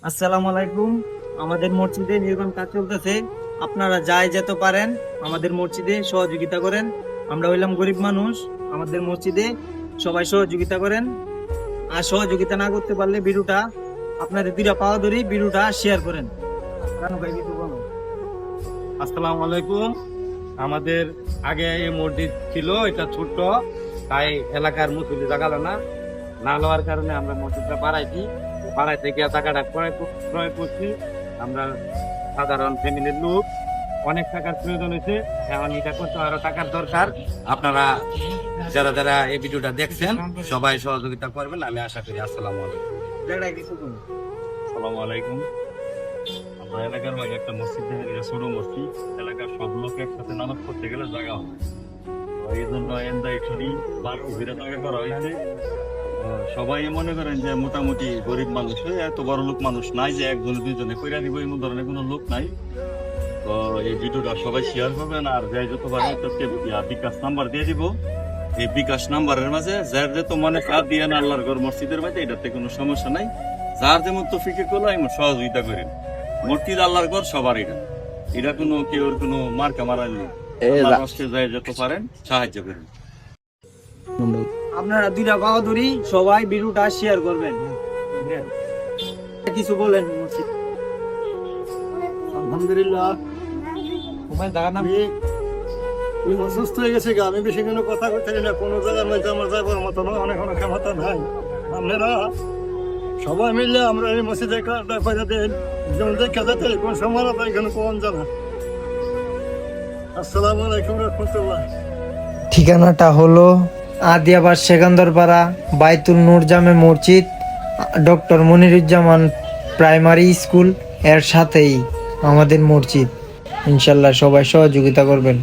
আসসালামু আলাইকুম। আমাদের মসজিদে নির্মাণ কাজ চলতেছে, আপনারা যাই যেতে পারেন আমাদের মসজিদে সহযোগিতা করেন। আমরা হইলাম গরিব মানুষ, আমাদের মসজিদে সবাই সহযোগিতা করেন। আর সহযোগিতা না করতে পারলে ভিডিওটা আপনাদের দুইটা পাওয়া ধরি, ভিডিওটা শেয়ার করেন। রানু ভাই কিছু বলো। আসসালামু আলাইকুম। আমাদের আগে এই মসজিদ ছিল, এটা ছোট্ট, তাই এলাকার মুসলিম জাগালো না লওয়ার কারণে আমরা মসজিদটা বাড়াইতে গিয়ে টাকাটা ক্রয় করছি। আমরা সাধারণ ফ্যামিলির লোক, অনেক টাকার প্রয়োজন হয়েছে, এখন এটা করতে আরো টাকার দরকার। আপনারা যারা যারা এই ভিডিওটা দেখছেন সবাই সহযোগিতা করবেন, আমি আশা করি। আসসালামু আলাইকুম। আসসালামু আলাইকুম। আমরা এলাকার মাঝে একটা মসজিদ দেখা গেছে, ছোট মসজিদ, এলাকার সব লোক একসাথে নামাজ পড়তে গেলে জায়গা হয়। এই জন্য টাকা করা হয়েছে। সবাই মনে করেন যে মোটামুটি গরিব মানুষ, এত বড় লোক মানুষ নাই যে একজন দুইজনে কইরা দিব, এমন ধরনের কোনো লোক নাই। তো এই ভিডিওটা সবাই শেয়ার করবেন, আর যাই যত পারে বিকাশ নাম্বার দিয়ে দিব। এই বিকাশ নাম্বারের মাঝে যার যত মনে কাজ দিয়ে না আল্লাহর ঘর মসজিদের মাঝে, এটাতে কোনো সমস্যা নাই। যার যেমন তো ফিকির করলো এমন সহযোগিতা করেন। মসজিদ আল্লাহর ঘর সবার, এটা কোনো কেউ কোনো মার্কা মারা নেই। যাই যত পারেন সাহায্য করেন। আপনারা দুইটা পাওয়া ধরি, সবাই ভিডিওটা শেয়ার করবেন। কিছু বলেন। আলহামদুলিল্লাহ, আমি অসুস্থ হয়ে গেছি। আমি বেশি কোনো কথা বলতে না, কোনো জায়গার মধ্যে আমার যাবার মতো নয়, অনেক ক্ষমতা নাই। আপনারা সবাই মিললে আমরা এই মসজিদে কাজটা করে দেন, যেমন দেখা যাতে কোন সময় এখানে কোন জানা। আসসালামু আলাইকুম রহমতুল্লাহ। ঠিকানাটা হলো আদিয়াবাদ সেকান্দরপাড়া, বাইতুল নূর জামে মসজিদ, ডক্টর মনিরুজ্জামান প্রাইমারি স্কুল এর সাথেই আমাদের মসজিদ। ইনশাল্লাহ সবাই সহযোগিতা করবেন।